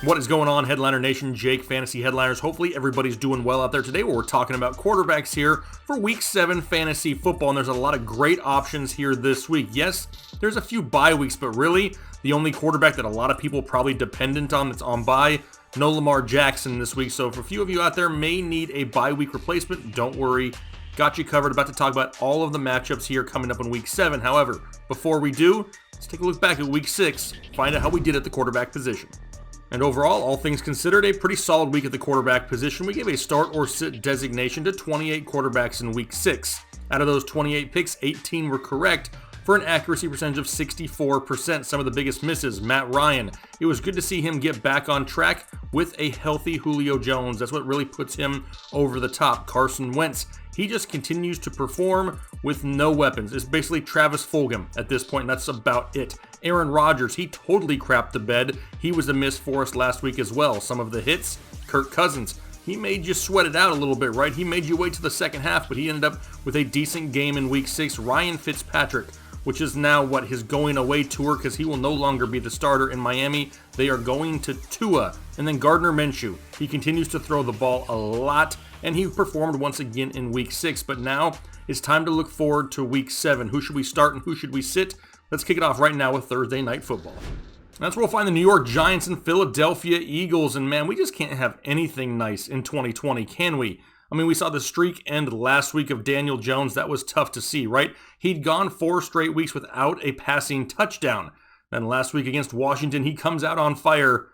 What is going on, Headliner Nation? Jake, Fantasy Headliners. Hopefully everybody's doing well out there today. We're talking about quarterbacks here for Week 7 fantasy football, and there's a lot of great options here this week. Yes, there's a few bye weeks, but really, the only quarterback that a lot of people probably dependent on that's on bye, no Lamar Jackson this week. So for a few of you out there may need a bye week replacement, don't worry. Got you covered. About to talk about all of the matchups here coming up in Week 7. However, before we do, let's take a look back at Week 6, find out how we did at the quarterback position. And overall, all things considered, a pretty solid week at the quarterback position. We gave a start or sit designation to 28 quarterbacks in Week 6. Out of those 28 picks, 18 were correct for an accuracy percentage of 64%. Some of the biggest misses, Matt Ryan. It was good to see him get back on track with a healthy Julio Jones. That's what really puts him over the top. Carson Wentz. He just continues to perform with no weapons. It's basically Travis Fulgham at this point, and that's about it. Aaron Rodgers, he totally crapped the bed. He was a miss for us last week as well. Some of the hits, Kirk Cousins, he made you sweat it out a little bit, right? He made you wait to the second half, but he ended up with a decent game in Week 6. Ryan Fitzpatrick, which is now his going away tour, because he will no longer be the starter in Miami. They are going to Tua. And then Gardner Minshew, he continues to throw the ball a lot, and he performed once again in Week 6. But now it's time to look forward to Week 7. Who should we start and who should we sit? Let's kick it off right now with Thursday Night Football. That's where we'll find the New York Giants and Philadelphia Eagles. And man, we just can't have anything nice in 2020, can we? I mean, we saw the streak end last week of Daniel Jones. That was tough to see, right? He'd gone 4 straight weeks without a passing touchdown. Then last week against Washington, he comes out on fire,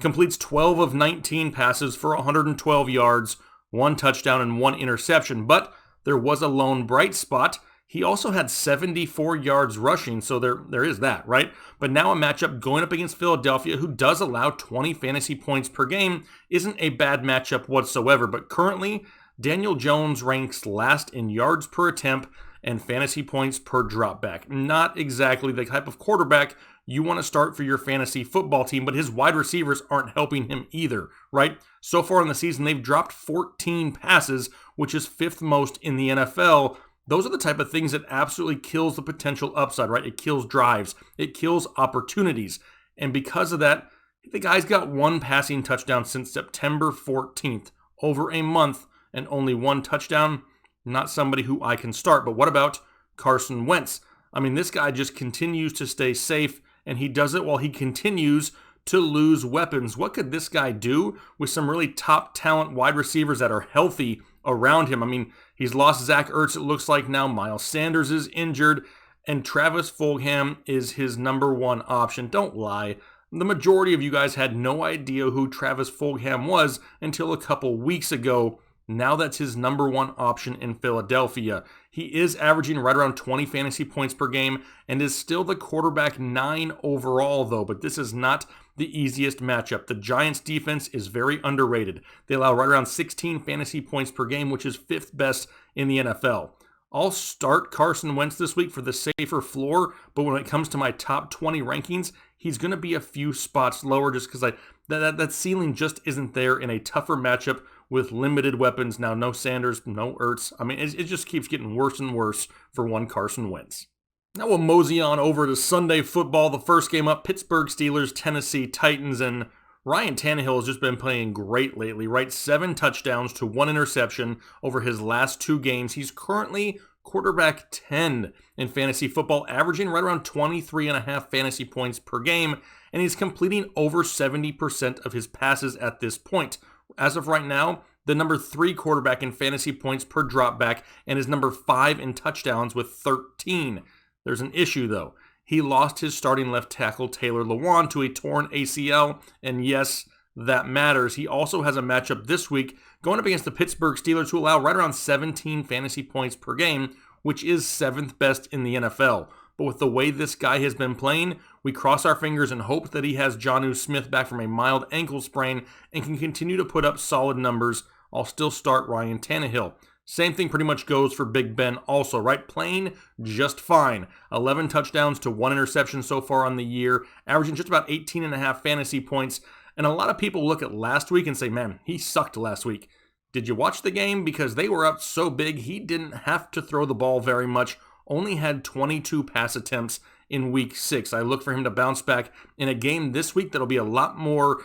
completes 12 of 19 passes for 112 yards, 1 touchdown and 1 interception. But there was a lone bright spot. He also had 74 yards rushing, so there is that, right? But now a matchup going up against Philadelphia, who does allow 20 fantasy points per game, isn't a bad matchup whatsoever. But currently, Daniel Jones ranks last in yards per attempt and fantasy points per dropback. Not exactly the type of quarterback you want to start for your fantasy football team, but his wide receivers aren't helping him either, right? So far in the season, they've dropped 14 passes, which is 5th most in the NFL. Those are the type of things that absolutely kills the potential upside, right? It kills drives. It kills opportunities. And because of that, the guy's got 1 passing touchdown since September 14th. Over a month and only 1 touchdown. Not somebody who I can start. But what about Carson Wentz? I mean, this guy just continues to stay safe, and he does it while he continues to lose weapons. What could this guy do with some really top talent wide receivers that are healthy around him? I mean, he's lost Zach Ertz, it looks like now. Miles Sanders is injured, and Travis Fulgham is his number 1 option. Don't lie. The majority of you guys had no idea who Travis Fulgham was until a couple weeks ago. Now that's his number 1 option in Philadelphia. He is averaging right around 20 fantasy points per game and is still the quarterback 9 overall, though. But this is not the easiest matchup. The Giants' defense is very underrated. They allow right around 16 fantasy points per game, which is 5th best in the NFL. I'll start Carson Wentz this week for the safer floor, but when it comes to my top 20 rankings, he's going to be a few spots lower just because that ceiling just isn't there in a tougher matchup with limited weapons. Now, no Sanders, no Ertz. I mean, it just keeps getting worse and worse for one Carson Wentz. Now we'll mosey on over to Sunday football. The first game up, Pittsburgh Steelers, Tennessee Titans, and Ryan Tannehill has just been playing great lately, right? 7 touchdowns to 1 interception over his last 2 games. He's currently quarterback 10 in fantasy football, averaging right around 23.5 fantasy points per game, and he's completing over 70% of his passes at this point. As of right now, the number 3 quarterback in fantasy points per dropback and is number 5 in touchdowns with 13. There's an issue, though. He lost his starting left tackle, Taylor Lewan, to a torn ACL, and yes, that matters. He also has a matchup this week going up against the Pittsburgh Steelers, who allow right around 17 fantasy points per game, which is 7th best in the NFL. But with the way this guy has been playing, we cross our fingers and hope that he has Jonnu Smith back from a mild ankle sprain and can continue to put up solid numbers. I'll still start Ryan Tannehill. Same thing pretty much goes for Big Ben also, right? Playing just fine. 11 touchdowns to 1 interception so far on the year, averaging just about 18.5 fantasy points. And a lot of people look at last week and say, man, he sucked last week. Did you watch the game? Because they were up so big, he didn't have to throw the ball very much, only had 22 pass attempts in week 6. I look for him to bounce back in a game this week that'll be a lot more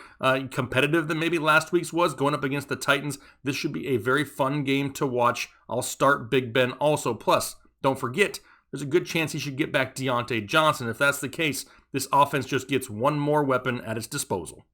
competitive than maybe last week's was, going up against the Titans. This should be a very fun game to watch. I'll start Big Ben also. Plus, don't forget, there's a good chance he should get back Deontay Johnson. If that's the case, this offense just gets one more weapon at its disposal.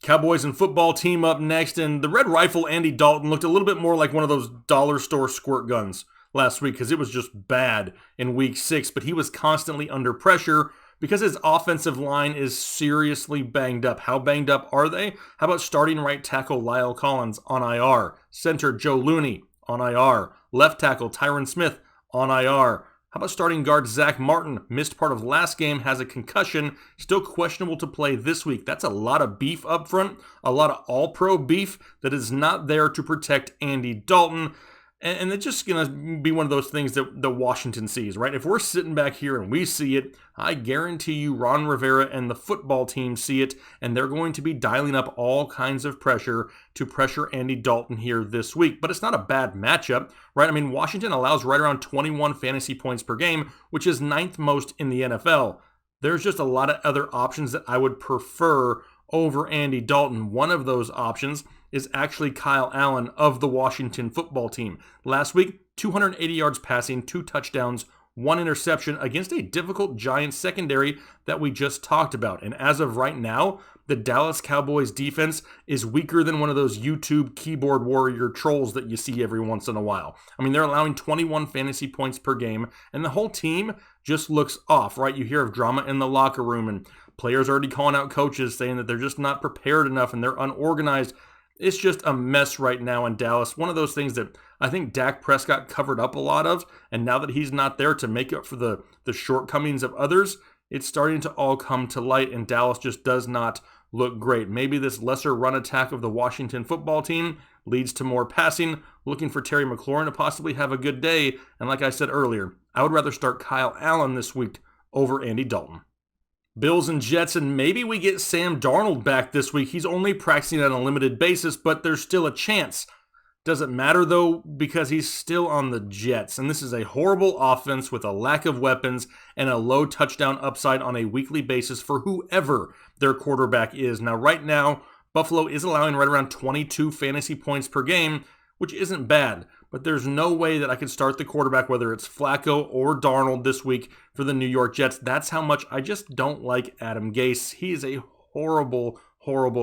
Cowboys and football team up next, and the Red Rifle Andy Dalton looked a little bit more like one of those dollar store squirt guns last week because it was just bad in week 6, but he was constantly under pressure because his offensive line is seriously banged up. How banged up are they? How about starting right tackle Lyle Collins on IR, center Joe Looney on IR, left tackle Tyron Smith on IR. How about starting guard Zach Martin? Missed part of last game, has a concussion, still questionable to play this week. That's a lot of beef up front, a lot of all-pro beef that is not there to protect Andy Dalton. And it's just going to be one of those things that the Washington sees, right? If we're sitting back here and we see it, I guarantee you Ron Rivera and the football team see it, and they're going to be dialing up all kinds of pressure to pressure Andy Dalton here this week. But it's not a bad matchup, right? I mean, Washington allows right around 21 fantasy points per game, which is 9th most in the NFL. There's just a lot of other options that I would prefer over Andy Dalton. One of those options is actually Kyle Allen of the Washington football team. Last week, 280 yards passing, 2 touchdowns, 1 interception against a difficult Giants secondary that we just talked about. And as of right now, the Dallas Cowboys defense is weaker than one of those YouTube keyboard warrior trolls that you see every once in a while. I mean, they're allowing 21 fantasy points per game, and the whole team just looks off, right? You hear of drama in the locker room, and players already calling out coaches saying that they're just not prepared enough and they're unorganized. It's just a mess right now in Dallas. One of those things that I think Dak Prescott covered up a lot of, and now that he's not there to make up for the shortcomings of others, it's starting to all come to light, and Dallas just does not look great. Maybe this lesser run attack of the Washington football team leads to more passing, looking for Terry McLaurin to possibly have a good day, and like I said earlier, I would rather start Kyle Allen this week over Andy Dalton. Bills and Jets, and maybe we get Sam Darnold back this week. He's only practicing on a limited basis, but there's still a chance. Doesn't matter, though, because he's still on the Jets, and this is a horrible offense with a lack of weapons and a low touchdown upside on a weekly basis for whoever their quarterback is. Now, right now, Buffalo is allowing right around 22 fantasy points per game, which isn't bad, but there's no way that I could start the quarterback, whether it's Flacco or Darnold this week for the New York Jets. That's how much I just don't like Adam Gase. He is a horrible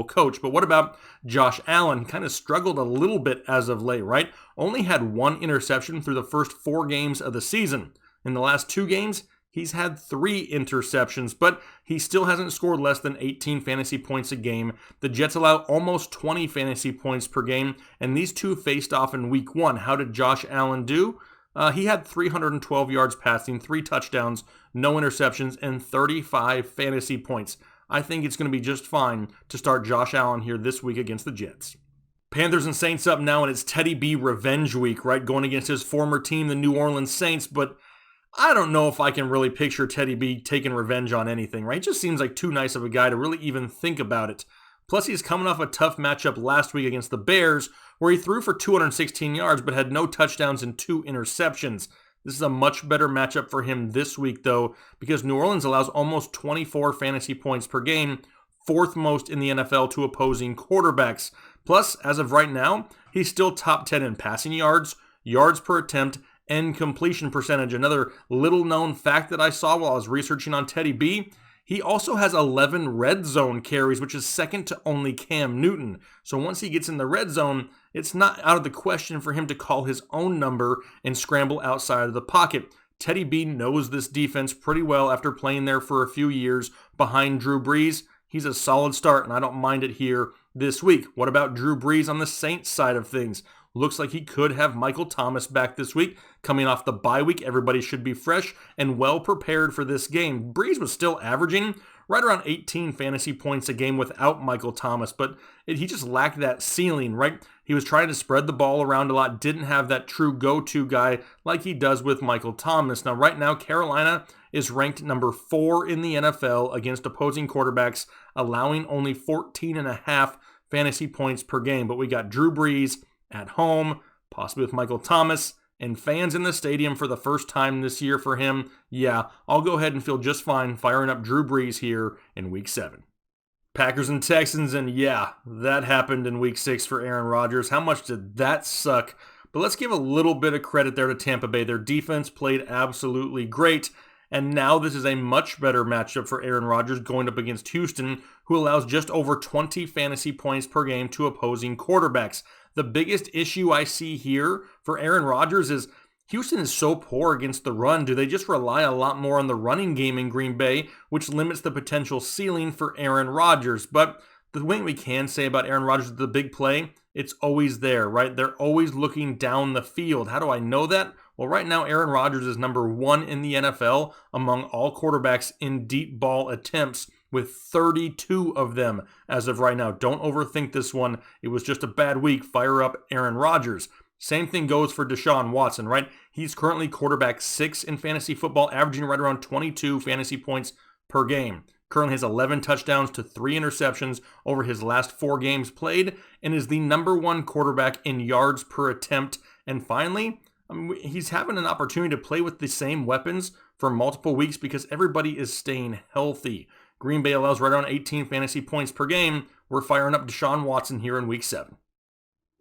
coach. But what about Josh Allen? Kind of struggled a little bit as of late, right? Only had 1 interception through the first 4 games of the season. In the last 2 games, he's had 3 interceptions, but he still hasn't scored less than 18 fantasy points a game. The Jets allow almost 20 fantasy points per game, and these two faced off in week 1. How did Josh Allen do? He had 312 yards passing, 3 touchdowns, no interceptions, and 35 fantasy points. I think it's going to be just fine to start Josh Allen here this week against the Jets. Panthers and Saints up now, and it's Teddy B revenge week, right? Going against his former team, the New Orleans Saints, but I don't know if I can really picture Teddy B taking revenge on anything, right? He just seems like too nice of a guy to really even think about it. Plus, he's coming off a tough matchup last week against the Bears, where he threw for 216 yards but had no touchdowns and 2 interceptions. This is a much better matchup for him this week, though, because New Orleans allows almost 24 fantasy points per game, 4th most in the NFL to opposing quarterbacks. Plus, as of right now, he's still top 10 in passing yards, yards per attempt, and completion percentage. Another little-known fact that I saw while I was researching on Teddy B, he also has 11 red zone carries, which is second to only Cam Newton. So once he gets in the red zone, it's not out of the question for him to call his own number and scramble outside of the pocket. Teddy B knows this defense pretty well after playing there for a few years behind Drew Brees. He's a solid start, and I don't mind it here this week. What about Drew Brees on the Saints side of things? Looks like he could have Michael Thomas back this week. Coming off the bye week, everybody should be fresh and well prepared for this game. Brees was still averaging right around 18 fantasy points a game without Michael Thomas, but he just lacked that ceiling, right? He was trying to spread the ball around a lot, didn't have that true go-to guy like he does with Michael Thomas. Now, right now, Carolina is ranked number 4 in the NFL against opposing quarterbacks, allowing only 14.5 fantasy points per game. But we got Drew Brees at home, possibly with Michael Thomas, and fans in the stadium for the first time this year for him, yeah, I'll go ahead and feel just fine firing up Drew Brees here in Week 7. Packers and Texans, and yeah, that happened in Week 6 for Aaron Rodgers. How much did that suck? But let's give a little bit of credit there to Tampa Bay. Their defense played absolutely great, and now this is a much better matchup for Aaron Rodgers going up against Houston, who allows just over 20 fantasy points per game to opposing quarterbacks. The biggest issue I see here for Aaron Rodgers is Houston is so poor against the run. Do they just rely a lot more on the running game in Green Bay, which limits the potential ceiling for Aaron Rodgers? But the thing we can say about Aaron Rodgers is the big play, it's always there, right? They're always looking down the field. How do I know that? Well, right now, Aaron Rodgers is number 1 in the NFL among all quarterbacks in deep ball attempts, with 32 of them as of right now. Don't overthink this one. It was just a bad week. Fire up Aaron Rodgers. Same thing goes for Deshaun Watson, right? He's currently quarterback 6 in fantasy football, averaging right around 22 fantasy points per game. Currently has 11 touchdowns to 3 interceptions over his last 4 games played, and is the number 1 quarterback in yards per attempt. And finally, he's having an opportunity to play with the same weapons for multiple weeks because everybody is staying healthy. Green Bay allows right around 18 fantasy points per game. We're firing up Deshaun Watson here in Week 7.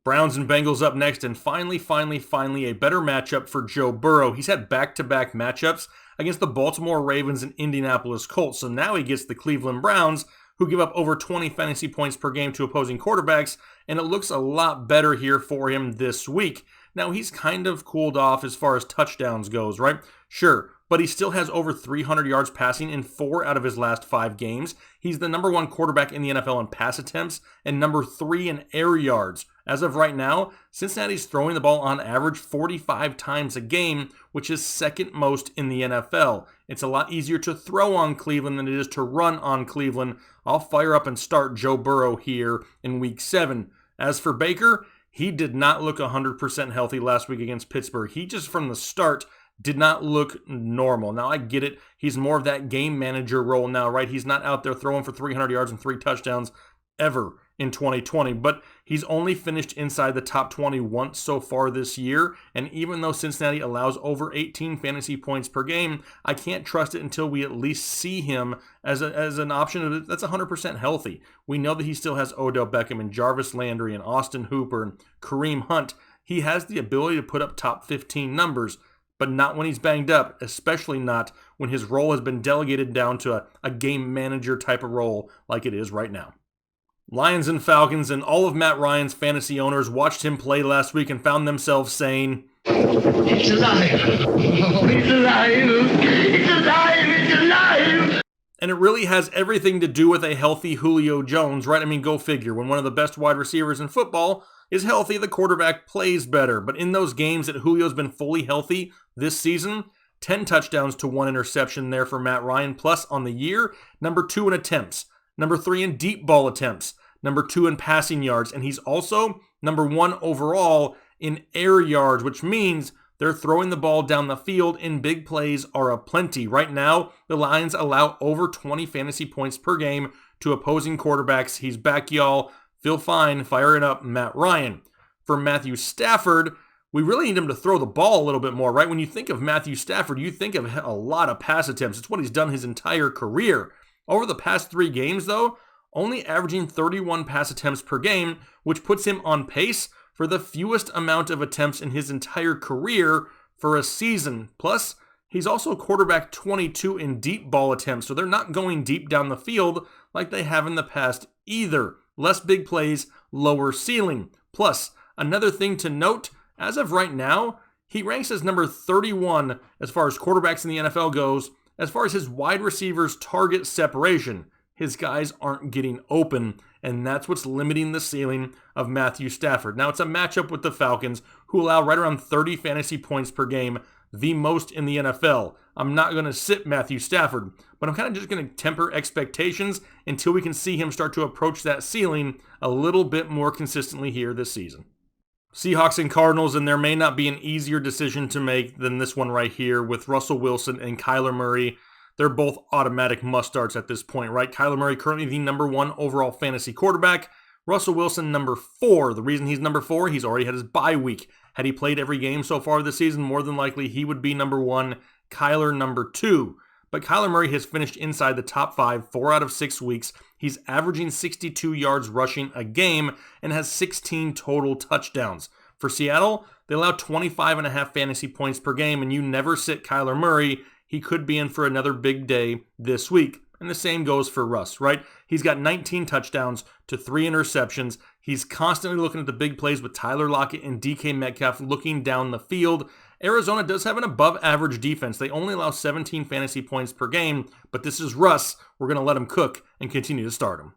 Browns and Bengals up next, and finally, a better matchup for Joe Burrow. He's had back-to-back matchups against the Baltimore Ravens and Indianapolis Colts, so now he gets the Cleveland Browns, who give up over 20 fantasy points per game to opposing quarterbacks, and it looks a lot better here for him this week. Now, he's kind of cooled off as far as touchdowns goes, right? Sure, but he still has over 300 yards passing in 4 out of his last 5 games. He's the number 1 quarterback in the NFL in pass attempts and number 3 in air yards. As of right now, Cincinnati's throwing the ball on average 45 times a game, which is second most in the NFL. It's a lot easier to throw on Cleveland than it is to run on Cleveland. I'll fire up and start Joe Burrow here in Week 7. As for Baker, he did not look 100% healthy last week against Pittsburgh. He just from the start did not look normal. Now, I get it. He's more of that game manager role now, right? He's not out there throwing for 300 yards and 3 touchdowns ever in 2020, but he's only finished inside the top 20 once so far this year, and even though Cincinnati allows over 18 fantasy points per game, I can't trust it until we at least see him as an option that's 100% healthy. We know that he still has Odell Beckham and Jarvis Landry and Austin Hooper and Kareem Hunt. He has the ability to put up top 15 numbers, but not when he's banged up, especially not when his role has been delegated down to a game manager type of role like it is right now. Lions and Falcons, and all of Matt Ryan's fantasy owners watched him play last week and found themselves saying, "It's alive! Oh, it's alive! It's alive! It's alive!" And it really has everything to do with a healthy Julio Jones, right? I mean, go figure. When one of the best wide receivers in football is healthy, the quarterback plays better. But in those games that Julio's been fully healthy this season, 10 touchdowns to 1 interception there for Matt Ryan, plus on the year, number 2 in attempts, number 3 in deep ball attempts, number 2 in passing yards, and he's also number 1 overall in air yards, which means they're throwing the ball down the field and big plays are aplenty. Right now, the Lions allow over 20 fantasy points per game to opposing quarterbacks. He's back, y'all. Feel fine firing up Matt Ryan. For Matthew Stafford, we really need him to throw the ball a little bit more, right? When you think of Matthew Stafford, you think of a lot of pass attempts. It's what he's done his entire career. Over the past 3 games, though, only averaging 31 pass attempts per game, which puts him on pace for the fewest amount of attempts in his entire career for a season. Plus, he's also quarterback 22 in deep ball attempts, so they're not going deep down the field like they have in the past either. Less big plays, lower ceiling. Plus, another thing to note, as of right now, he ranks as number 31 as far as quarterbacks in the NFL goes, as far as his wide receivers' target separation. His guys aren't getting open, and that's what's limiting the ceiling of Matthew Stafford. Now, it's a matchup with the Falcons, who allow right around 30 fantasy points per game, the most in the NFL. I'm not going to sit Matthew Stafford, but I'm kind of just going to temper expectations until we can see him start to approach that ceiling a little bit more consistently here this season. Seahawks and Cardinals, and there may not be an easier decision to make than this one right here with Russell Wilson and Kyler Murray. They're both automatic must-starts at this point, right? Kyler Murray currently the number 1 overall fantasy quarterback Russell Wilson, number 4. The reason he's number 4, he's already had his bye week. Had he played every game so far this season, more than likely he would be number 1, Kyler number 2. But Kyler Murray has finished inside the top 5 4 out of 6 weeks. He's averaging 62 yards rushing a game and has 16 total touchdowns. For Seattle, they allow 25.5 fantasy points per game, and you never sit Kyler Murray. He could be in for another big day this week. And the same goes for Russ, right? He's got 19 touchdowns to 3 interceptions. He's constantly looking at the big plays with Tyler Lockett and DK Metcalf looking down the field. Arizona does have an above-average defense. They only allow 17 fantasy points per game, but this is Russ. We're going to let him cook and continue to start him.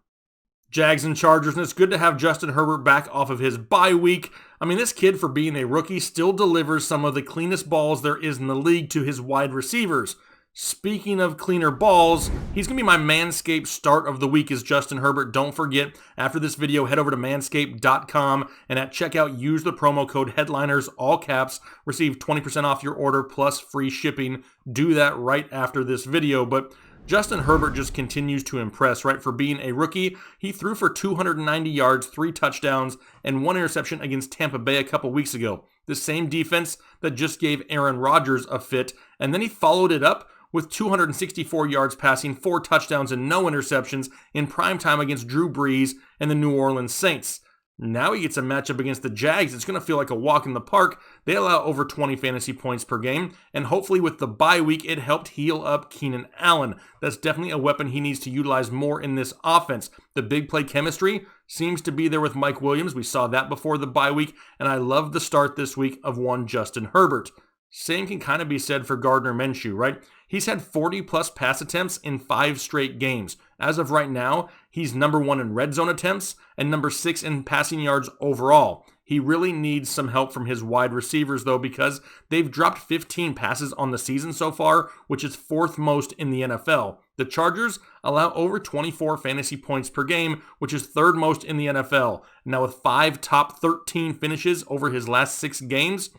Jags and Chargers, and it's good to have Justin Herbert back off of his bye week. I mean, this kid, for being a rookie, still delivers some of the cleanest balls there is in the league to his wide receivers. Speaking of cleaner balls, he's going to be my Manscaped start of the week is Justin Herbert. Don't forget, after this video, head over to manscaped.com and at checkout, use the promo code HEADLINERS, all caps, receive 20% off your order plus free shipping. Do that right after this video. But Justin Herbert just continues to impress, right? For being a rookie, he threw for 290 yards, 3 touchdowns, and 1 interception against Tampa Bay a couple weeks ago. The same defense that just gave Aaron Rodgers a fit, and then he followed it up with 264 yards passing, 4 touchdowns, and no interceptions in primetime against Drew Brees and the New Orleans Saints. Now he gets a matchup against the Jags. It's going to feel like a walk in the park. They allow over 20 fantasy points per game, and hopefully with the bye week, it helped heal up Keenan Allen. That's definitely a weapon he needs to utilize more in this offense. The big play chemistry seems to be there with Mike Williams. We saw that before the bye week, and I love the start this week of one Justin Herbert. Same can kind of be said for Gardner Minshew, right? He's had 40-plus pass attempts in 5 straight games. As of right now, he's number 1 in red zone attempts and number 6 in passing yards overall. He really needs some help from his wide receivers, though, because they've dropped 15 passes on the season so far, which is 4th most in the NFL. The Chargers allow over 24 fantasy points per game, which is 3rd most in the NFL. Now, with 5 top 13 finishes over his last 6 games,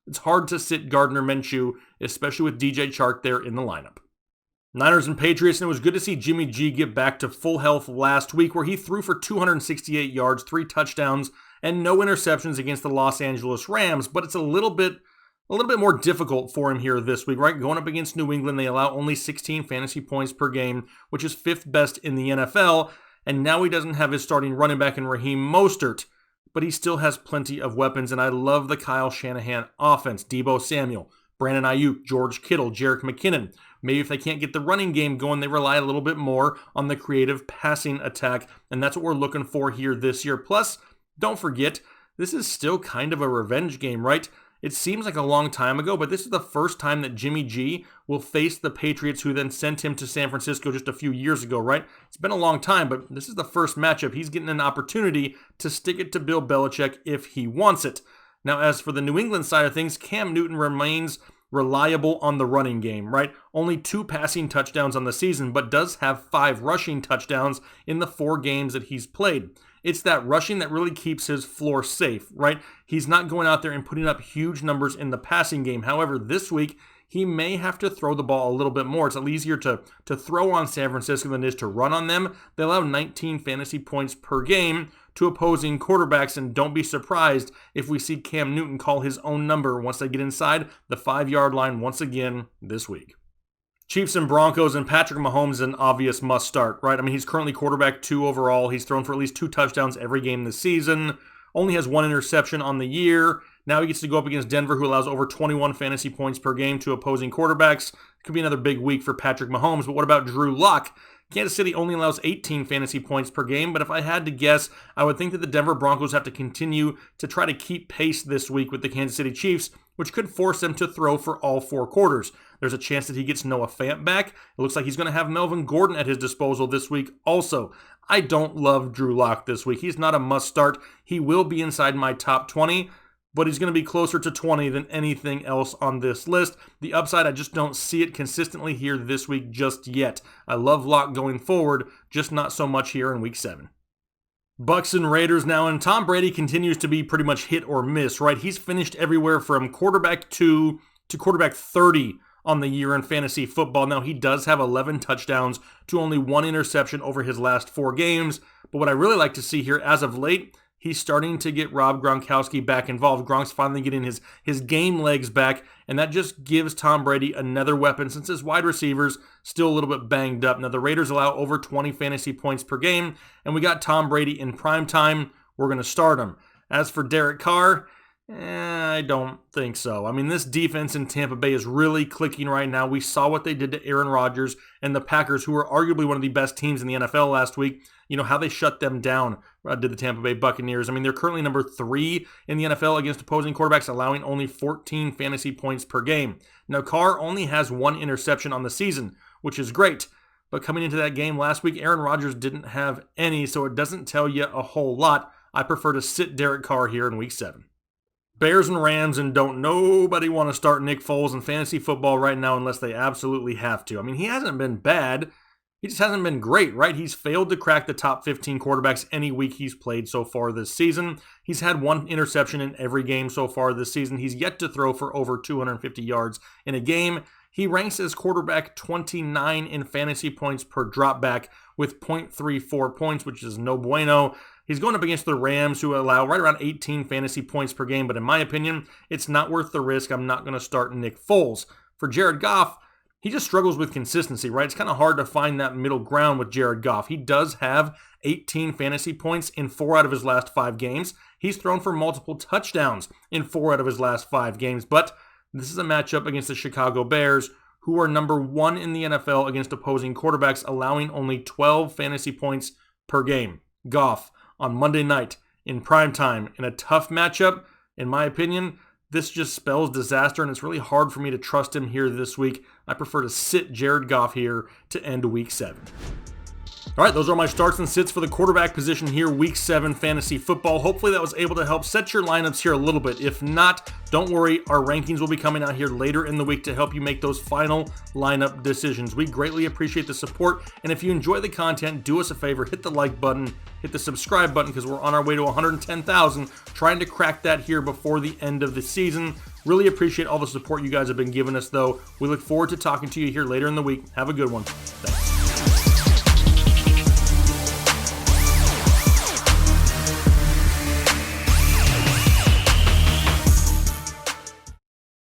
it's hard to sit Gardner Minshew, especially with DJ Chark there in the lineup. Niners and Patriots, and it was good to see Jimmy G get back to full health last week, where he threw for 268 yards, 3 touchdowns, and no interceptions against the Los Angeles Rams, but it's a little bit more difficult for him here this week, right? Going up against New England, they allow only 16 fantasy points per game, which is 5th best in the NFL, and now he doesn't have his starting running back in Raheem Mostert, but he still has plenty of weapons, and I love the Kyle Shanahan offense. Deebo Samuel, Brandon Ayuk, George Kittle, Jerick McKinnon. Maybe if they can't get the running game going, they rely a little bit more on the creative passing attack, and that's what we're looking for here this year. Plus, don't forget, this is still kind of a revenge game, right? It seems like a long time ago, but this is the first time that Jimmy G will face the Patriots, who then sent him to San Francisco just a few years ago, right? It's been a long time, but this is the first matchup. He's getting an opportunity to stick it to Bill Belichick if he wants it. Now, as for the New England side of things, Cam Newton remains reliable on the running game, right? Only 2 passing touchdowns on the season, but does have 5 rushing touchdowns in the 4 games that he's played. It's that rushing that really keeps his floor safe, right? He's not going out there and putting up huge numbers in the passing game. However, this week, he may have to throw the ball a little bit more. It's a little easier to throw on San Francisco than it is to run on them. They allow 19 fantasy points per game to opposing quarterbacks, and don't be surprised if we see Cam Newton call his own number once they get inside the 5-yard line once again this week. Chiefs and Broncos, and Patrick Mahomes is an obvious must start, right? I mean, he's currently quarterback 2 overall. He's thrown for at least 2 touchdowns every game this season. Only has 1 interception on the year. Now he gets to go up against Denver, who allows over 21 fantasy points per game to opposing quarterbacks. Could be another big week for Patrick Mahomes, but what about Drew Lock? Kansas City only allows 18 fantasy points per game, but if I had to guess, I would think that the Denver Broncos have to continue to try to keep pace this week with the Kansas City Chiefs, which could force them to throw for all 4 quarters. There's a chance that he gets Noah Fant back. It looks like he's going to have Melvin Gordon at his disposal this week also. I don't love Drew Lock this week. He's not a must start. He will be inside my top 20, but he's going to be closer to 20 than anything else on this list. The upside, I just don't see it consistently here this week just yet. I love Lock going forward, just not so much here in week 7. Bucks and Raiders now, and Tom Brady continues to be pretty much hit or miss, right? He's finished everywhere from quarterback 2 to quarterback 30 on the year in fantasy football. Now, he does have 11 touchdowns to only 1 interception over his last 4 games. But what I really like to see here, as of late, he's starting to get Rob Gronkowski back involved. Gronk's finally getting his game legs back, and that just gives Tom Brady another weapon since his wide receivers still a little bit banged up. Now, the Raiders allow over 20 fantasy points per game, and we got Tom Brady in prime time. We're going to start him. As for Derek Carr, I don't think so. I mean, this defense in Tampa Bay is really clicking right now. We saw what they did to Aaron Rodgers and the Packers, who were arguably one of the best teams in the NFL last week. You know, how they shut them down, did the Tampa Bay Buccaneers. I mean, they're currently number 3 in the NFL against opposing quarterbacks, allowing only 14 fantasy points per game. Now, Carr only has 1 interception on the season, which is great. But coming into that game last week, Aaron Rodgers didn't have any, so it doesn't tell you a whole lot. I prefer to sit Derek Carr here in Week 7. Bears and Rams, and don't nobody want to start Nick Foles in fantasy football right now unless they absolutely have to. I mean, he hasn't been bad. He just hasn't been great, right? He's failed to crack the top 15 quarterbacks any week he's played so far this season. He's had 1 interception in every game so far this season. He's yet to throw for over 250 yards in a game. He ranks as quarterback 29 in fantasy points per dropback with 0.34 points, which is no bueno. He's going up against the Rams, who allow right around 18 fantasy points per game, but in my opinion, it's not worth the risk. I'm not going to start Nick Foles. For Jared Goff, he just struggles with consistency, right? It's kind of hard to find that middle ground with Jared Goff. He does have 18 fantasy points in 4 out of his last 5 games. He's thrown for multiple touchdowns in 4 out of his last 5 games, but this is a matchup against the Chicago Bears, who are number 1 in the NFL against opposing quarterbacks, allowing only 12 fantasy points per game. Goff on Monday night in prime time in a tough matchup, in my opinion, this just spells disaster, and it's really hard for me to trust him here this week. I prefer to sit Jared Goff here to end Week 7. All right, those are my starts and sits for the quarterback position here, Week 7 fantasy football. Hopefully that was able to help set your lineups here a little bit. If not, don't worry, our rankings will be coming out here later in the week to help you make those final lineup decisions. We greatly appreciate the support, and if you enjoy the content, do us a favor, hit the like button, hit the subscribe button, because we're on our way to 110,000, trying to crack that here before the end of the season. Really appreciate all the support you guys have been giving us, though. We look forward to talking to you here later in the week. Have a good one. Thanks.